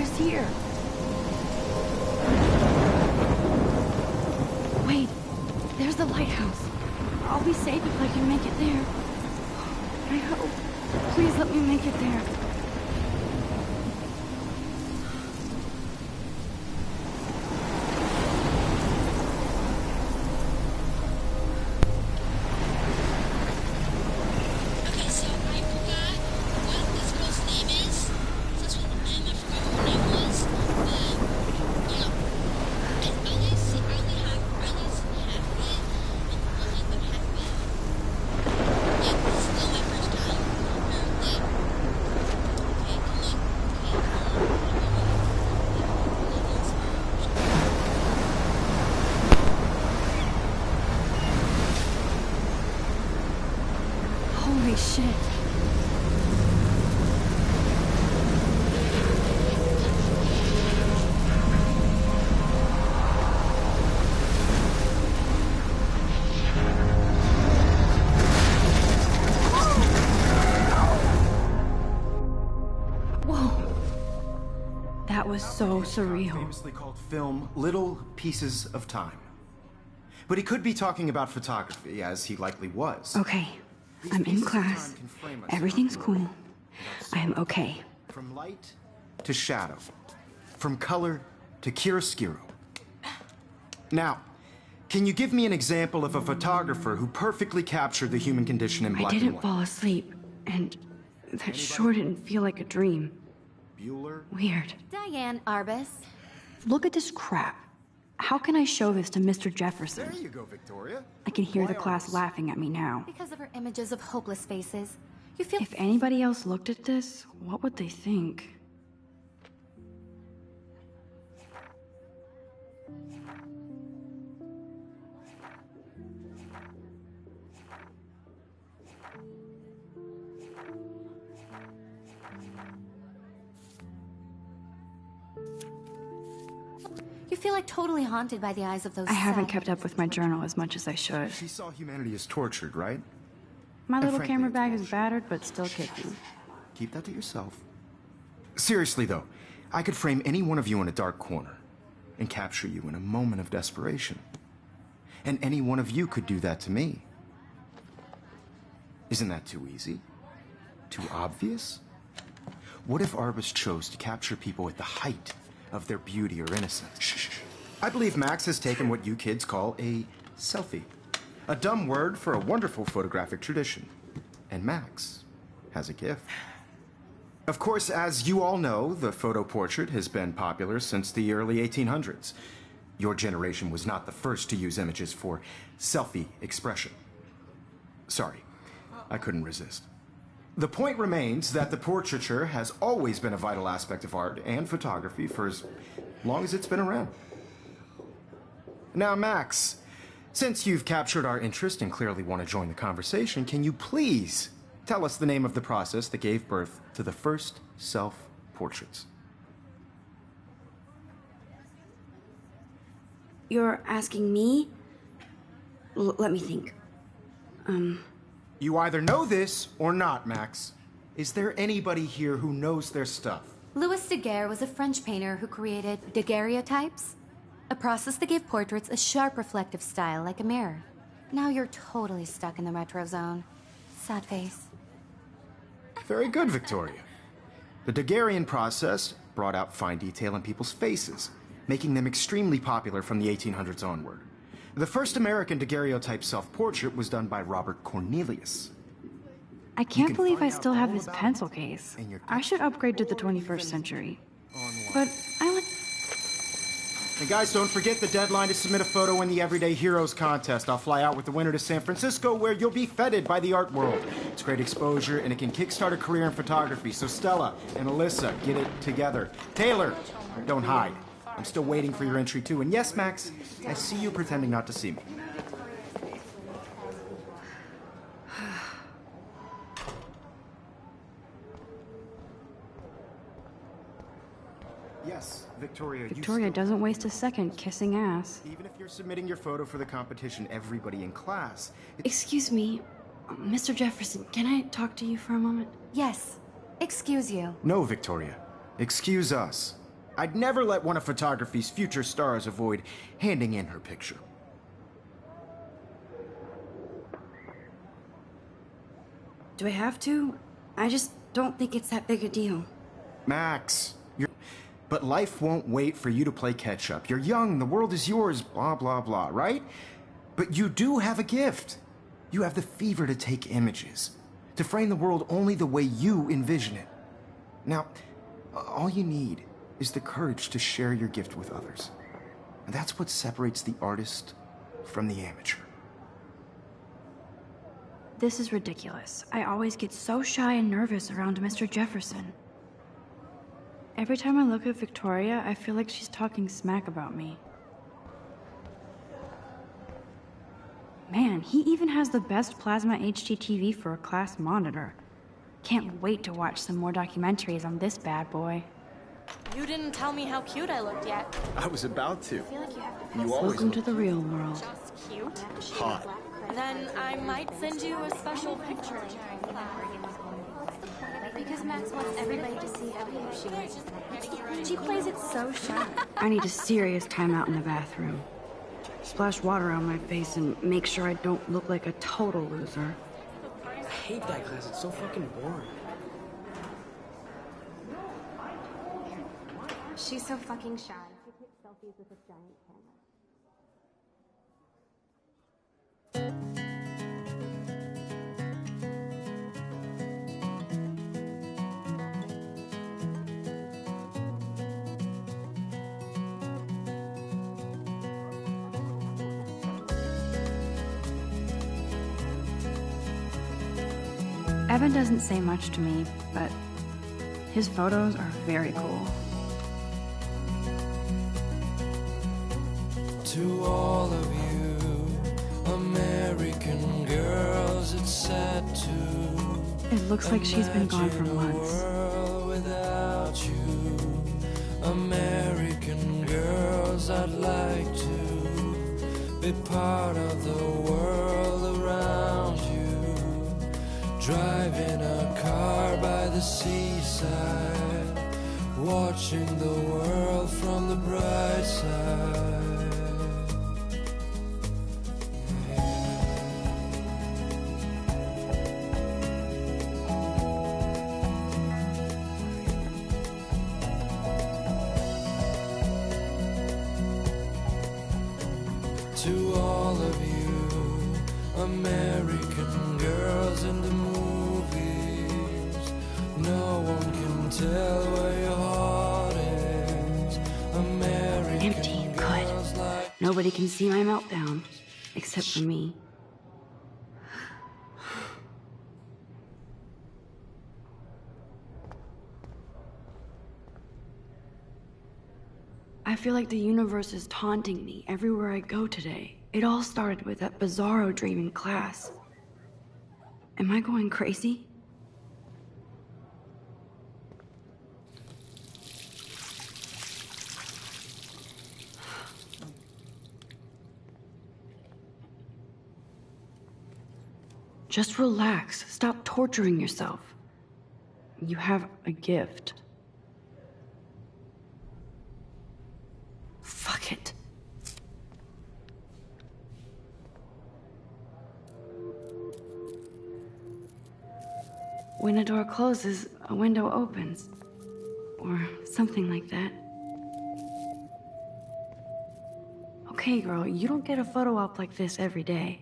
just here. Wait, there's the lighthouse. I'll be safe if I can make it there. I hope. Please let me make it there. Holy shit. Whoa. That was so surreal. Famously called film Little Pieces of Time. But he could be talking about photography, as he likely was. Okay. I'm in class. Everything's cool. I am okay. From light to shadow. From color to chiaroscuro. Now, can you give me an example of a photographer who perfectly captured the human condition in black and white? I didn't fall asleep, and that sure didn't feel like a dream. Bueller? Weird. Diane Arbus. Look at this crap. How can I show this to Mr. Jefferson? There you go, Victoria. I can hear the class laughing at me now. Because of her images of hopeless faces. You feel... If anybody else looked at this, what would they think? You feel like totally haunted by the eyes of those I haven't kept up with my journal as much as I should. She saw humanity as tortured, right? My little frankly, camera it's bag is bullshit. battered, but still kicking. Keep that to yourself. Seriously, though, I could frame any one of you in a dark corner and capture you in a moment of desperation. And any one of you could do that to me. Isn't that too easy? Too obvious? What if Arbus chose to capture people at the height of their beauty or innocence? Shh. I believe Max has taken what you kids call a selfie. A dumb word for a wonderful photographic tradition. And Max has a gift. Of course, as you all know, the photo portrait has been popular since the early 1800s. Your generation was not the first to use images for selfie expression. Sorry, I couldn't resist. The point remains that the portraiture has always been a vital aspect of art and photography for as long as it's been around. Now, Max, since you've captured our interest and clearly want to join the conversation, can you please tell us the name of the process that gave birth to the first self-portraits? You're asking me? Let me think. You either know this or not, Max. Is there anybody here who knows their stuff? Louis Daguerre was a French painter who created daguerreotypes, a process that gave portraits a sharp reflective style like a mirror. Now you're totally stuck in the retro zone. Sad face. Very good, Victoria. The Daguerrean process brought out fine detail in people's faces, making them extremely popular from the 1800s onward. The first American daguerreotype self-portrait was done by Robert Cornelius. I can't believe I still have this pencil case. I should upgrade to the 21st century. But I like... And guys, don't forget the deadline to submit a photo in the Everyday Heroes contest. I'll fly out with the winner to San Francisco, where you'll be feted by the art world. It's great exposure, and it can kickstart a career in photography. So Stella and Alyssa, get it together. Taylor, don't hide. I'm still waiting for your entry, too. And yes, Max, I see you pretending not to see me. Yes, Victoria. Victoria doesn't waste a second kissing ass. Even if you're submitting your photo for the competition, everybody in class... Excuse me, Mr. Jefferson, can I talk to you for a moment? Yes. Excuse you. No, Victoria. Excuse us. I'd never let one of photography's future stars avoid handing in her picture. Do I have to? I just don't think it's that big a deal. Max, but life won't wait for you to play catch-up. You're young, the world is yours, blah, blah, blah, right? But you do have a gift. You have the fever to take images, to frame the world only the way you envision it. Now, all you need is the courage to share your gift with others. And that's what separates the artist from the amateur. This is ridiculous. I always get so shy and nervous around Mr. Jefferson. Every time I look at Victoria, I feel like she's talking smack about me. Man, he even has the best plasma HDTV for a class monitor. Can't wait to watch some more documentaries on this bad boy. You didn't tell me how cute I looked yet. I was about to. I feel like you have to You always Welcome to the real world. just cute. hot. Then I might send you a special picture. Because Max wants everybody to see how cute she is. She plays it so shy. I need a serious timeout in the bathroom. Splash water on my face and make sure I don't look like a total loser. I hate that class, it's so fucking boring. She's so fucking shy. She takes selfies with a giant camera. Evan doesn't say much to me, but his photos are very cool. To all of you American girls, it's sad to It looks like she's been gone for imagine a months. world without you. American girls, I'd like to be part of the world around you. Driving a car by the seaside, watching the world from the bright side. To all of you American girls in the movies, no one can tell where your heart is. American Empty, girls good. like Nobody can see my meltdown, except for me. I feel like the universe is taunting me everywhere I go today. It all started with that bizarro dream in class. Am I going crazy? Just relax. Stop torturing yourself. You have a gift. Fuck it. When a door closes, a window opens. Or something like that. Okay, girl, you don't get a photo op like this every day.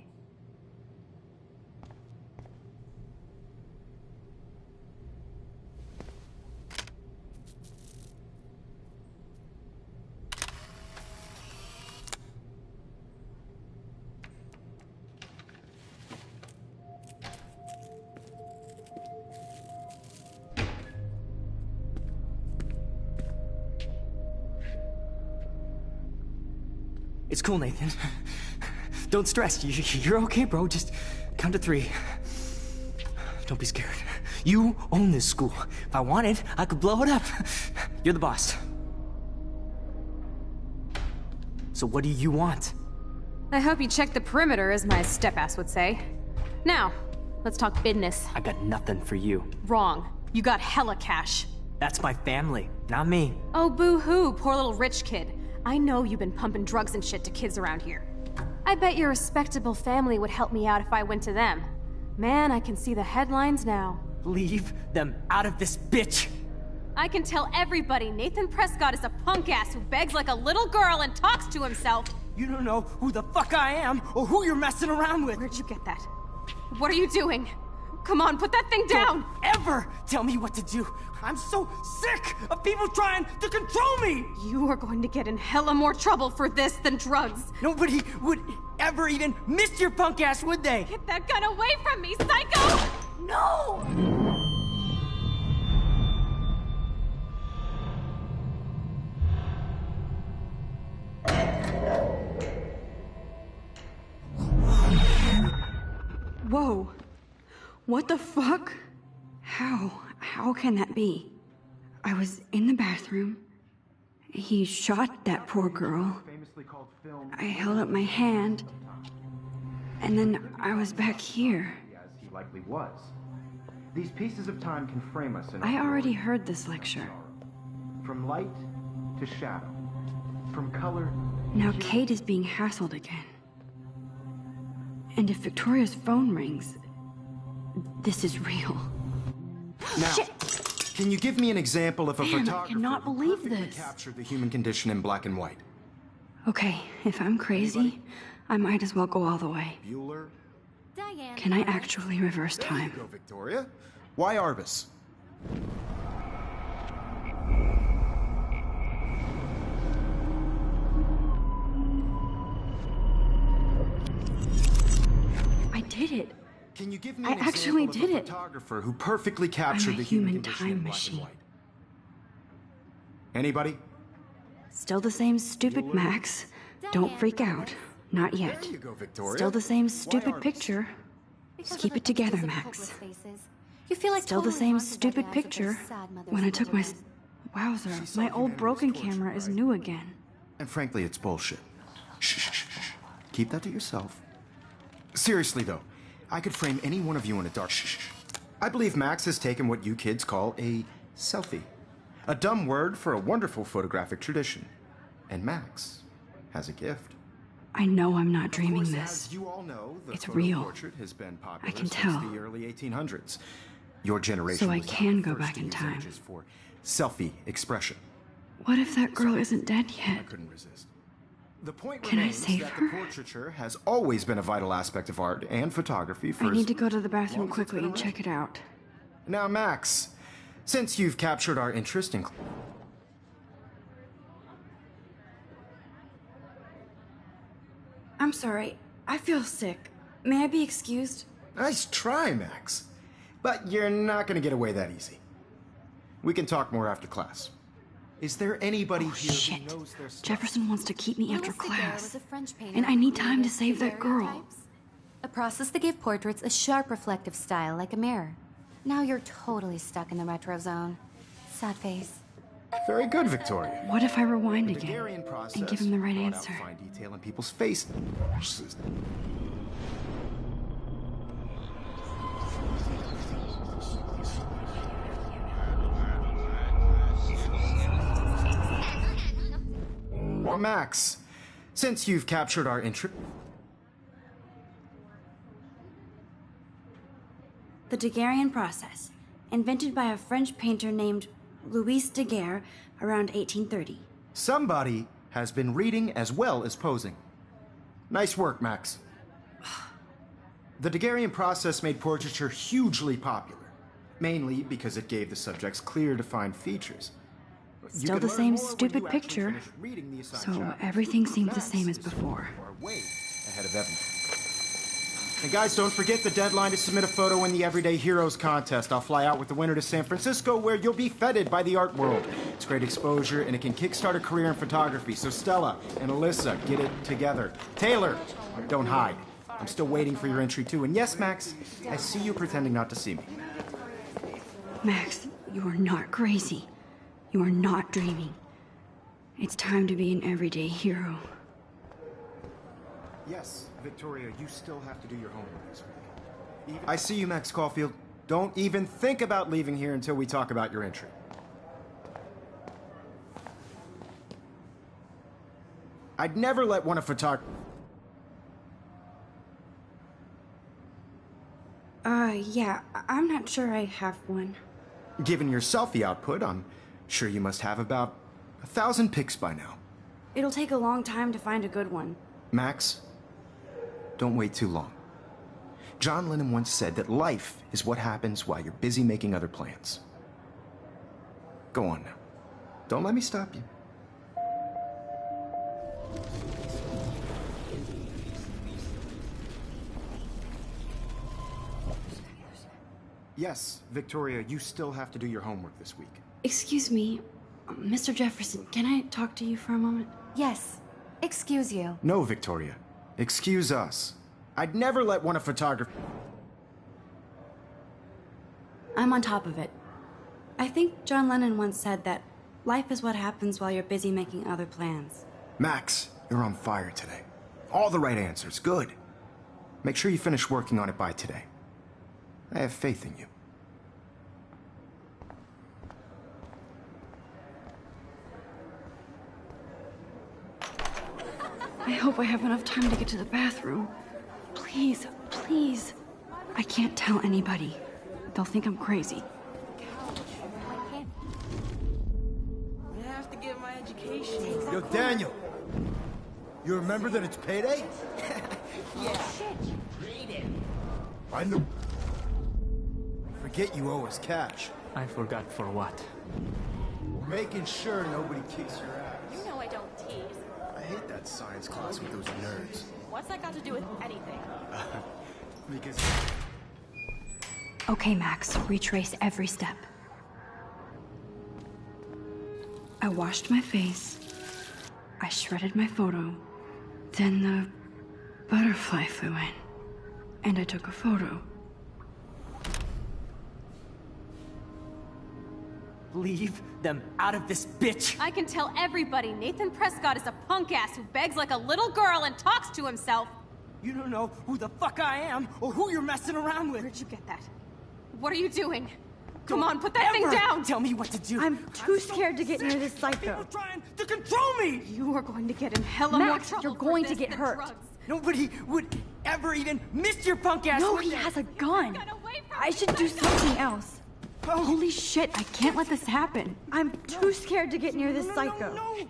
It's cool, Nathan. Don't stress. You're okay, bro. Just count to 3. Don't be scared. You own this school. If I wanted, I could blow it up. You're the boss. So what do you want? I hope you checked the perimeter, as my step-ass would say. Now, let's talk business. I got nothing for you. Wrong. You got hella cash. That's my family, not me. Oh, boo-hoo, poor little rich kid. I know you've been pumping drugs and shit to kids around here. I bet your respectable family would help me out if I went to them. Man, I can see the headlines now. Leave them out of this bitch! I can tell everybody Nathan Prescott is a punk ass who begs like a little girl and talks to himself. You don't know who the fuck I am or who you're messing around with. Where'd you get that? What are you doing? Come on, put that thing down! Don't ever tell me what to do. I'm so sick of people trying to control me! You are going to get in hella more trouble for this than drugs. Nobody would ever even miss your punk ass, would they? Get that gun away from me, psycho! No! Whoa. What the fuck? How can that be? I was in the bathroom. He shot that poor girl. I held up my hand. And then I was back here. As he likely was. These pieces of time can frame us in I already heard this lecture. from light to shadow, from color. Now Kate is being hassled again. And if Victoria's phone rings, this is real. Now, Shit. can you give me an example of a Man, I photographer cannot who believe perfectly this. captured the human condition in black and white? Okay, if I'm crazy, I might as well go all the way. Bueller? Diane. Can I actually reverse There you time? go, Victoria. Why Arbus? I did it. Can you give me I an actually example did of a it. photographer who perfectly I'm captured a the human human condition in time black machine. and white? Anybody? Still the same stupid Max. Don't freak out. Not yet. There you go, Victoria. Still the same Why stupid Arbus? picture. Because Keep of it the together, pictures of Max. hopeless faces. You feel like Still the totally same haunted by the stupid eyes of their picture. sad mothers When I and took my... children. Wowzer, saw my old humanity's broken torture, camera is right? new again. And frankly, it's bullshit. Shh, shh, shh, shh. Keep that to yourself. Seriously, though, I could frame any one of you in a dark... Shh, shh, shh. I believe Max has taken what you kids call a selfie. A dumb word for a wonderful photographic tradition. And Max has a gift. I know I'm not dreaming Of course, this. as you all know, the It's photo real. portrait has been popular I can since tell. the early 1800s. Your generation So I was not can the go first back to in use time. images for selfie expression. What if that girl isn't dead I yet? couldn't resist. The point Can I remains save that her? the portraiture has always been a vital aspect of art and photography for I need as to go to the bathroom long as it's quickly been and check it out. Now, Max, since you've captured our interest in... I'm sorry. I feel sick. May I be excused? Nice try, Max. But you're not going to get away that easy. We can talk more after class. Is there anybody Oh, here shit. who knows their stuff? Jefferson wants to keep me after Louis Daguerre class. was a French painter And I who need time to created save that girl. daguerreotypes, a process that gave portraits a sharp reflective style like a mirror. Now you're totally stuck in the retro zone. Sad face. Very good, Victoria. What if I rewind The again Daguerrean process and give him the right brought out answer? fine detail in people's faces. Well, Max, since you've captured our interest... The Daguerrean process, invented by a French painter named Louis Daguerre around 1830. Somebody has been reading as well as posing. Nice work, Max. The Daguerrean process made portraiture hugely popular, mainly because it gave the subjects clear, defined features. You Still can the learn same more when stupid you actually picture, finish reading the assigned so chapters. everything seems the Max same as is before. far way ahead of everything. And guys, don't forget the deadline to submit a photo in the Everyday Heroes contest. I'll fly out with the winner to San Francisco, where you'll be feted by the art world. It's great exposure, and it can kickstart a career in photography. So Stella and Alyssa, get it together. Taylor, don't hide. I'm still waiting for your entry, too. And yes, Max, I see you pretending not to see me. Max, you are not crazy. You are not dreaming. It's time to be an everyday hero. Yes, Victoria, you still have to do your homework this week. I see you, Max Caulfield. Don't even think about leaving here until we talk about your entry. I'd never let one of Yeah, I'm not sure I have one. Given your selfie output, I'm sure you must have about 1,000 pics by now. It'll take a long time to find a good one. Max, don't wait too long. John Lennon once said that life is what happens while you're busy making other plans. Go on now. Don't let me stop you. Yes, Victoria, you still have to do your homework this week. Excuse me, Mr. Jefferson, can I talk to you for a moment? Yes. Excuse you. No, Victoria. Excuse us. I'd never let one of photography... I'm on top of it. I think John Lennon once said that life is what happens while you're busy making other plans. Max, you're on fire today. All the right answers. Good. Make sure you finish working on it by today. I have faith in you. I hope I have enough time to get to the bathroom. Please, please. I can't tell anybody. They'll think I'm crazy. I have to get my education. Yo, Daniel. You remember that it's payday? Yeah. Read it. I know. Forget you owe us cash. I forgot for what? We're making sure nobody kicks your ass. You know I don't tease. I hate that science class with those nerds. What's that got to do with anything? Because... Okay, Max, retrace every step. I washed my face. I shredded my photo. Then the butterfly flew in. And I took a photo. Leave them out of this bitch! I can tell everybody Nathan Prescott is a punk ass who begs like a little girl and talks to himself. You don't know who the fuck I am or who you're messing around with. Where'd you get that? What are you doing? Come on, put that thing down! Tell me what to do. I'm too scared to get near this psycho. People trying to control me! You are going to get in hella Max, more trouble you're for going this to get than hurt. drugs. Nobody would ever even miss your punk ass. No, would he they? has a gun. Get away from I me, should do psycho! something else. Oh. Holy shit, I can't let this happen. I'm too scared to get near this psycho. No.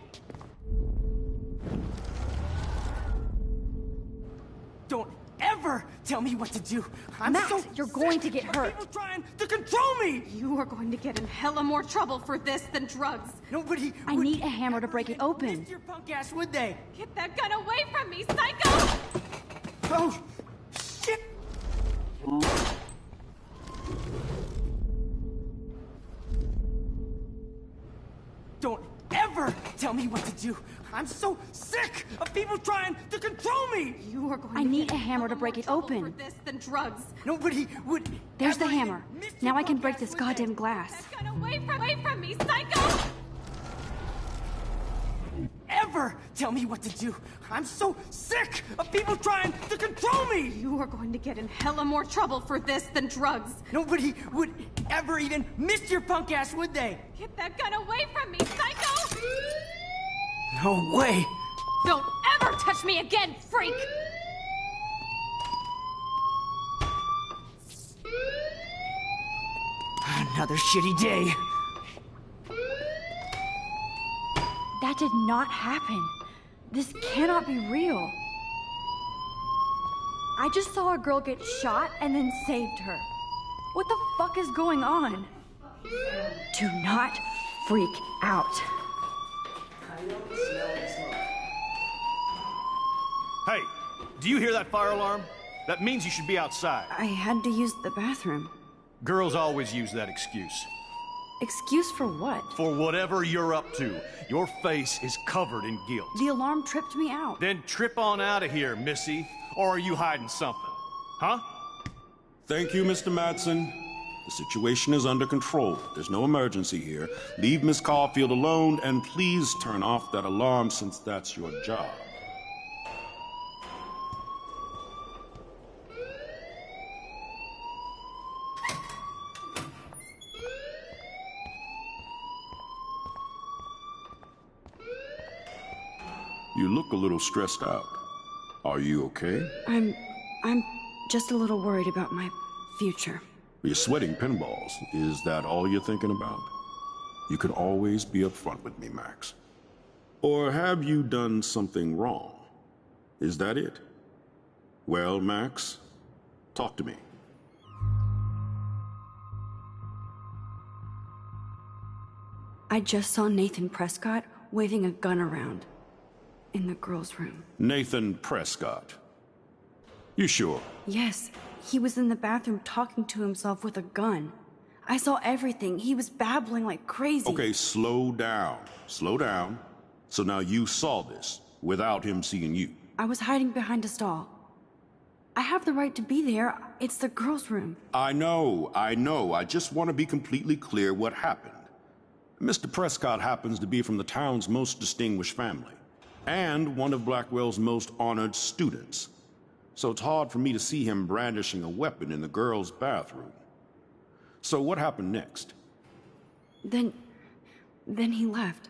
Don't ever tell me what to do. I'm Max, so you're going to sick get of hurt. People trying to control me. You are going to get in hella more trouble for this than drugs. Nobody. I would need a hammer to break it ever open. miss your punk ass, would they? Get that gun away from me, psycho! Oh, shit! Don't ever tell me what to do. I'm so sick of people trying to control me. You are going I to need get a hammer to hella break more it trouble open. For this than drugs. Nobody would. There's the ever even hammer. miss your Now I can punk break ass, this would they? goddamn glass. That gun away from me, psycho! Ever tell me what to do. I'm so sick of people trying to control me. You are going to get in hella more trouble for this than drugs. Nobody would ever even miss your punk ass, would they? Get that gun away from me, psycho! No way. Don't ever touch me again, freak! Another shitty day. That did not happen. This cannot be real. I just saw a girl get shot and then saved her. What the fuck is going on? Do not freak out. Hey, do you hear that fire alarm? That means you should be outside. I had to use the bathroom. Girls always use that excuse. Excuse for what? For whatever you're up to, your face is covered in guilt. The alarm tripped me out. Then trip on out of here, Missy. Or are you hiding something? Huh? Thank you, Mr. Madsen. The situation is under control. There's no emergency here. Leave Miss Caulfield alone, and please turn off that alarm since that's your job. You look a little stressed out. Are you okay? I'm just a little worried about my future. You're sweating pinballs. Is that all you're thinking about? You can always be upfront with me, Max. Or have you done something wrong? Is that it? Well, Max, talk to me. I just saw Nathan Prescott waving a gun around in the girls' room. Nathan Prescott. You sure? Yes, he was in the bathroom talking to himself with a gun. I saw everything. He was babbling like crazy. Okay, slow down. Slow down. So now you saw this without him seeing you. I was hiding behind a stall. I have the right to be there. It's the girls' room. I know. I just want to be completely clear what happened. Mr. Prescott happens to be from the town's most distinguished family, and one of Blackwell's most honored students. So it's hard for me to see him brandishing a weapon in the girls' bathroom. So what happened next? Then he left.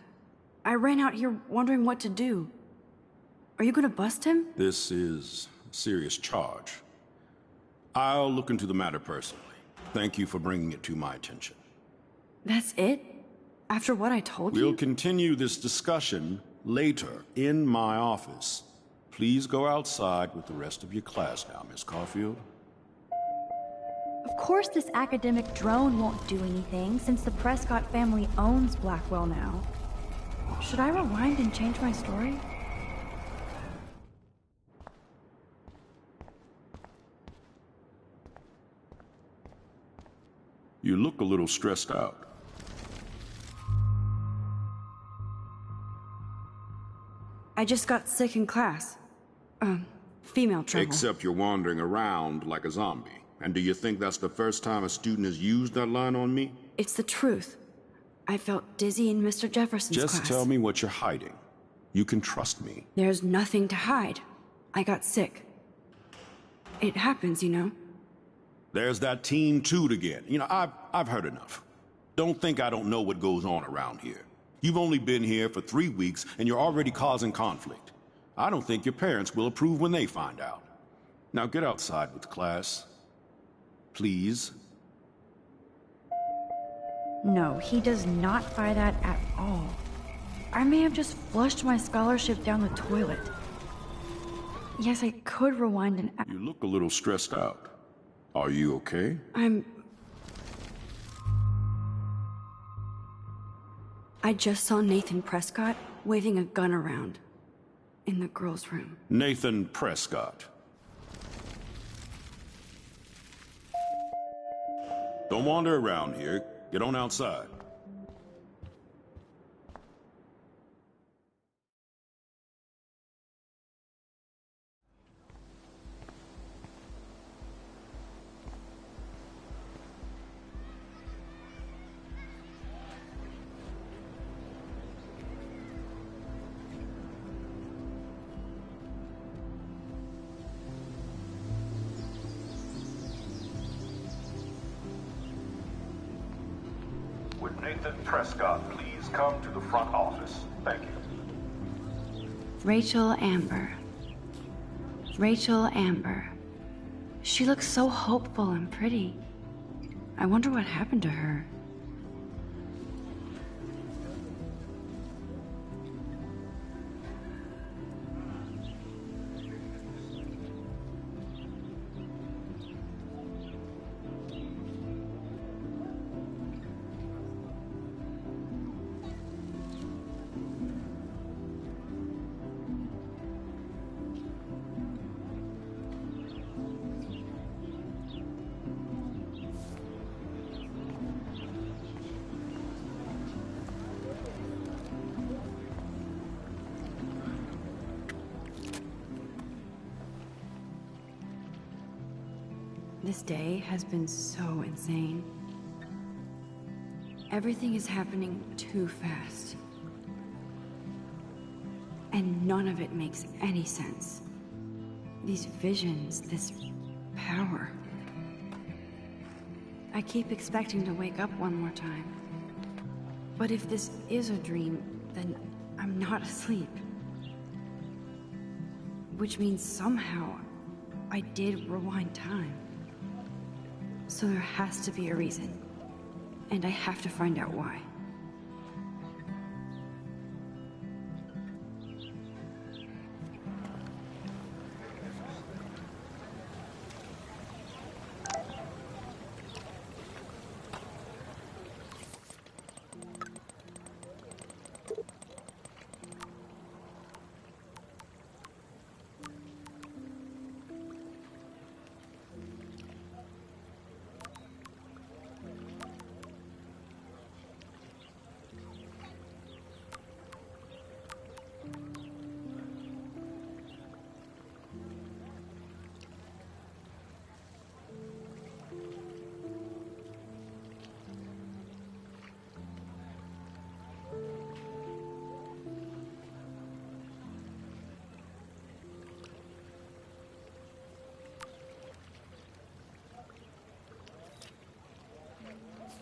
I ran out here wondering what to do. Are you gonna bust him? This is a serious charge. I'll look into the matter personally. Thank you for bringing it to my attention. That's it? After what I told you? We'll continue this discussion later in my office. Please go outside with the rest of your class now, Miss Caulfield. Of course this academic drone won't do anything, since the Prescott family owns Blackwell now. Should I rewind and change my story? You look a little stressed out. I just got sick in class. Female trouble. Except you're wandering around like a zombie. And do you think that's the first time a student has used that line on me? It's the truth. I felt dizzy in Mr. Jefferson's class. Just tell me what you're hiding. You can trust me. There's nothing to hide. I got sick. It happens, you know. There's that Team Toot again. You know, I've heard enough. Don't think I don't know what goes on around here. You've only been here for 3 weeks, and you're already causing conflict. I don't think your parents will approve when they find out. Now get outside with the class. Please. No, he does not buy that at all. I may have just flushed my scholarship down the toilet. Yes, I could rewind and... You look a little stressed out. Are you okay? I just saw Nathan Prescott waving a gun around in the girls' room. Nathan Prescott. Don't wander around here. Get on outside. Would Nathan Prescott please come to the front office? Thank you. Rachel Amber. Rachel Amber. She looks so hopeful and pretty. I wonder what happened to her. This day has been so insane. Everything is happening too fast. And none of it makes any sense. These visions, this power. I keep expecting to wake up one more time. But if this is a dream, then I'm not asleep. Which means somehow I did rewind time. So there has to be a reason. And I have to find out why.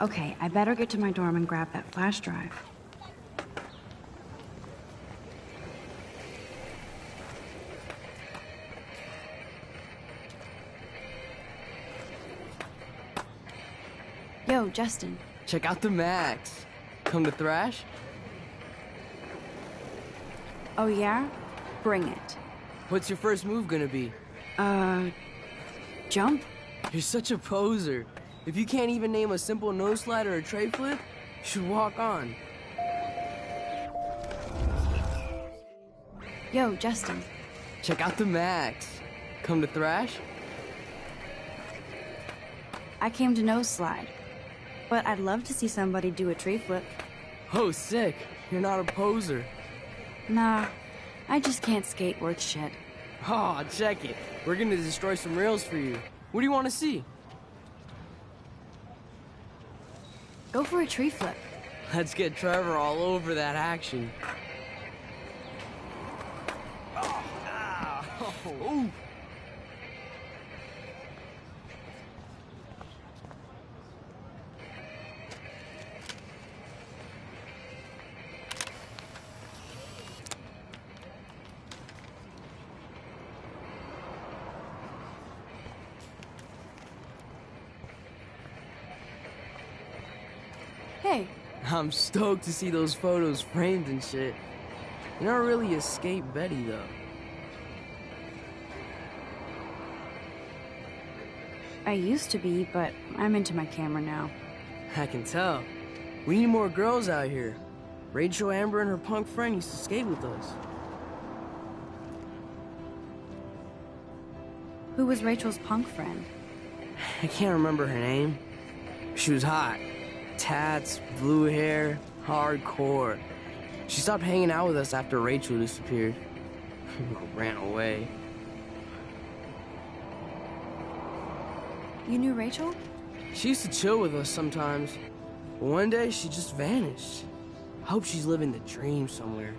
Okay, I better get to my dorm and grab that flash drive. Yo, Justin. Check out the Max. Come to thrash? Oh yeah? Bring it. What's your first move gonna be? Jump? You're such a poser. If you can't even name a simple nose slide or a tray flip, you should walk on. Yo, Justin. Check out the Max. Come to thrash? I came to nose slide. But I'd love to see somebody do a tree flip. Oh, sick. You're not a poser. Nah, I just can't skate worth shit. Aw, check it. We're gonna destroy some rails for you. What do you want to see? Go for a tree flip. Let's get Trevor all over that action. Oh. Hey. I'm stoked to see those photos framed and shit. You're not really a skate Betty, though. I used to be, but I'm into my camera now. I can tell. We need more girls out here. Rachel Amber and her punk friend used to skate with us. Who was Rachel's punk friend? I can't remember her name. She was hot. Tats, blue hair, hardcore. She stopped hanging out with us after Rachel disappeared. Ran away. You knew Rachel? She used to chill with us sometimes. But one day, she just vanished. I hope she's living the dream somewhere.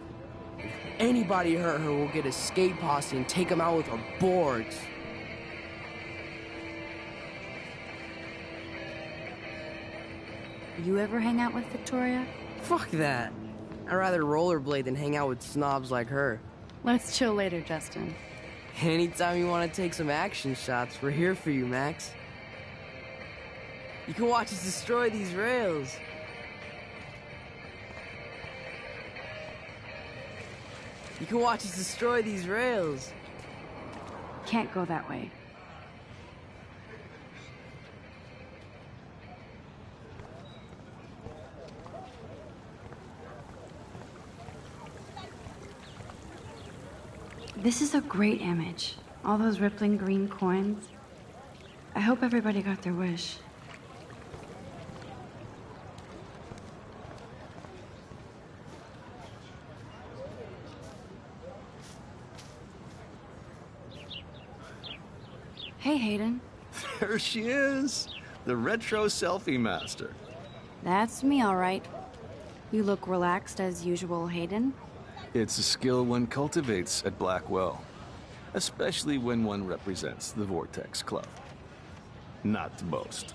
If anybody hurt her, we'll get a skate posse and take them out with our boards. You ever hang out with Victoria? Fuck that. I'd rather rollerblade than hang out with snobs like her. Let's chill later, Justin. Anytime you want to take some action shots, we're here for you, Max. You can watch us destroy these rails. You can watch us destroy these rails. Can't go that way. This is a great image. All those rippling green coins. I hope everybody got their wish. Hey, Hayden. There she is, the retro selfie master. That's me, all right. You look relaxed as usual, Hayden. It's a skill one cultivates at Blackwell, especially when one represents the Vortex Club. Not to boast.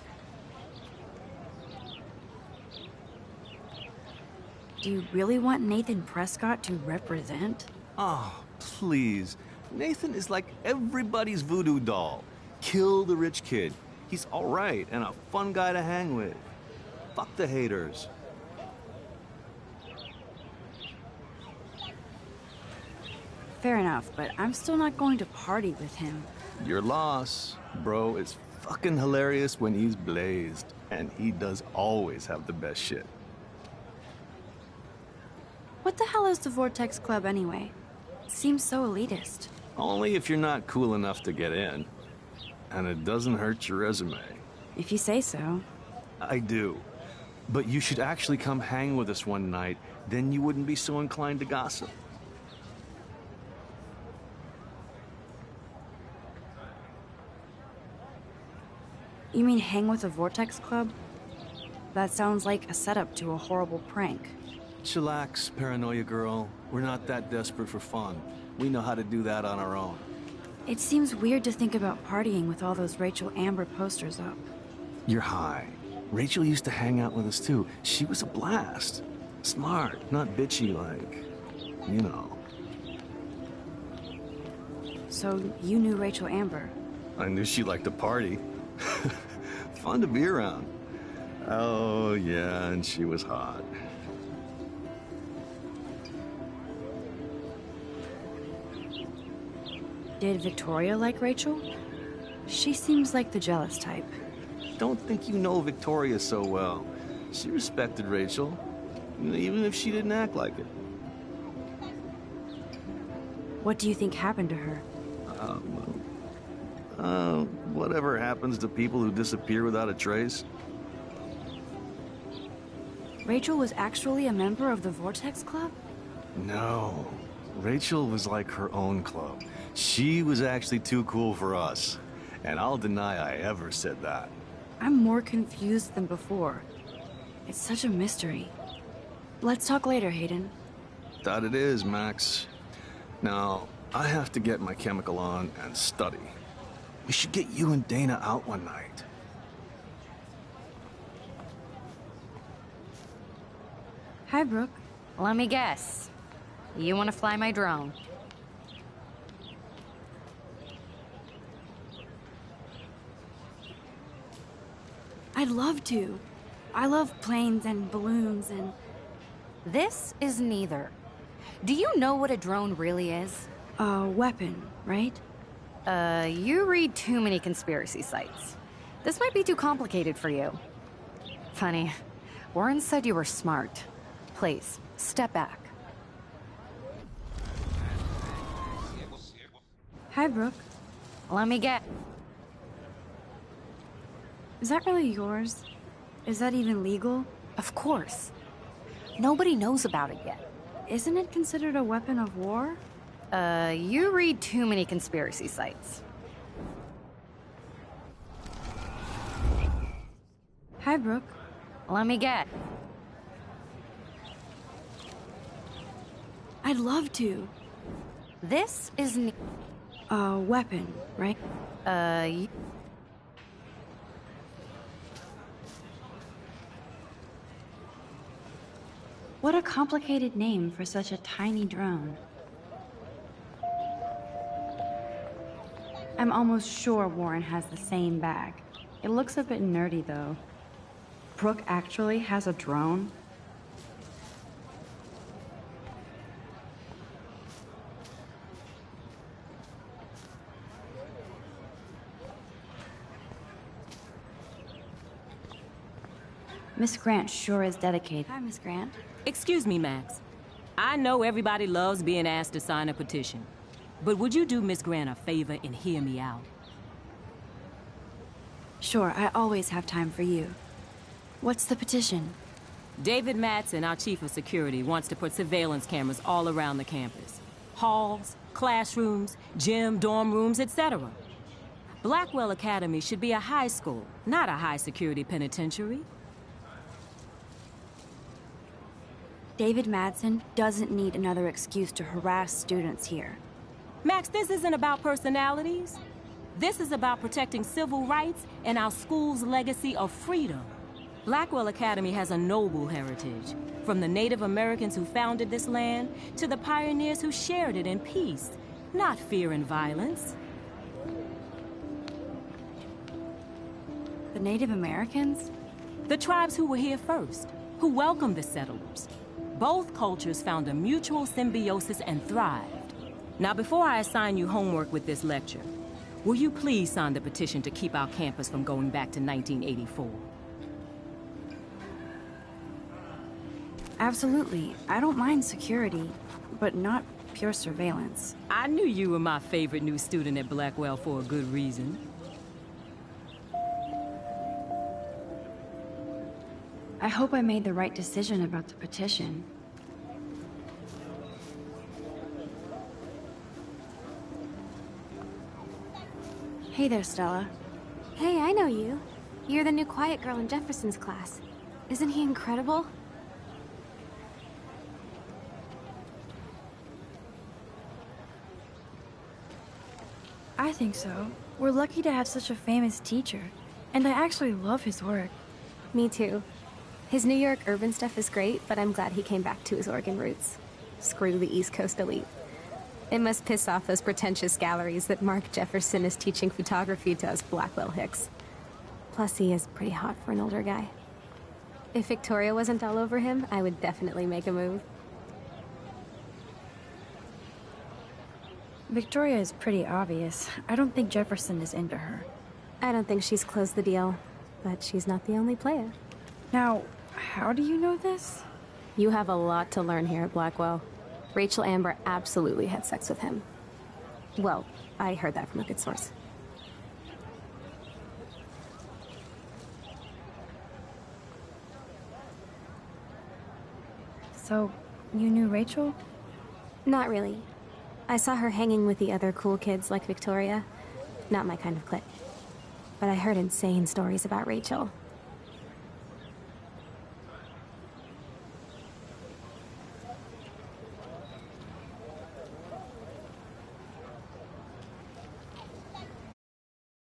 Do you really want Nathan Prescott to represent? Oh, please. Nathan is like everybody's voodoo doll. Kill the rich kid. He's all right and a fun guy to hang with. Fuck the haters. Fair enough, but I'm still not going to party with him. Your loss, bro, is fucking hilarious when he's blazed. And he does always have the best shit. What the hell is the Vortex Club anyway? It seems so elitist. Only if you're not cool enough to get in. And it doesn't hurt your resume. If you say so. I do. But you should actually come hang with us one night, then you wouldn't be so inclined to gossip. You mean hang with the Vortex Club? That sounds like a setup to a horrible prank. Chillax, paranoia girl. We're not that desperate for fun. We know how to do that on our own. It seems weird to think about partying with all those Rachel Amber posters up. You're high. Rachel used to hang out with us too. She was a blast. Smart, not bitchy like, you know. So you knew Rachel Amber? I knew she liked to party. Fun to be around. Oh, yeah, and she was hot. Did Victoria like Rachel? She seems like the jealous type. Don't think you know Victoria so well. She respected Rachel, even if she didn't act like it. What do you think happened to her? Whatever happens to people who disappear without a trace. Rachel was actually a member of the Vortex Club? No. Rachel was like her own club. She was actually too cool for us. And I'll deny I ever said that. I'm more confused than before. It's such a mystery. Let's talk later, Hayden. That it is, Max. Now, I have to get my chemical on and study. We should get you and Dana out one night. Hi, Brooke. Let me guess. You want to fly my drone? I'd love to. I love planes and balloons and... This is neither. Do you know what a drone really is? A weapon, right? You read too many conspiracy sites. This might be too complicated for you. Funny. Warren said you were smart. Please, step back. Hi, Brooke. Let me get... Is that really yours? Is that even legal? Of course. Nobody knows about it yet. Isn't it considered a weapon of war? You read too many conspiracy sites. Hi, Brooke. Let me get... I'd love to. This is... A weapon, right? What a complicated name for such a tiny drone. I'm almost sure Warren has the same bag. It looks a bit nerdy, though. Brooke actually has a drone? Miss Grant sure is dedicated. Hi, Miss Grant. Excuse me, Max. I know everybody loves being asked to sign a petition. But would you do Miss Grant a favor and hear me out? Sure, I always have time for you. What's the petition? David Mattson, our chief of security, wants to put surveillance cameras all around the campus. Halls, classrooms, gym, dorm rooms, etc. Blackwell Academy should be a high school, not a high-security penitentiary. David Mattson doesn't need another excuse to harass students here. Max, this isn't about personalities. This is about protecting civil rights and our school's legacy of freedom. Blackwell Academy has a noble heritage, from the Native Americans who founded this land to the pioneers who shared it in peace, not fear and violence. The Native Americans? The tribes who were here first, who welcomed the settlers. Both cultures found a mutual symbiosis and thrived. Now, before I assign you homework with this lecture, will you please sign the petition to keep our campus from going back to 1984? Absolutely. I don't mind security, but not pure surveillance. I knew you were my favorite new student at Blackwell for a good reason. I hope I made the right decision about the petition. Hey there, Stella. Hey, I know you. You're the new quiet girl in Jefferson's class. Isn't he incredible? I think so. We're lucky to have such a famous teacher, and I actually love his work. Me too. His New York urban stuff is great, but I'm glad he came back to his Oregon roots. Screw the East Coast elite. It must piss off those pretentious galleries that Mark Jefferson is teaching photography to us Blackwell hicks. Plus, he is pretty hot for an older guy. If Victoria wasn't all over him, I would definitely make a move. Victoria is pretty obvious. I don't think Jefferson is into her. I don't think she's closed the deal, but she's not the only player. Now, how do you know this? You have a lot to learn here at Blackwell. Rachel Amber absolutely had sex with him. Well, I heard that from a good source. So, you knew Rachel? Not really. I saw her hanging with the other cool kids like Victoria. Not my kind of clique. But I heard insane stories about Rachel.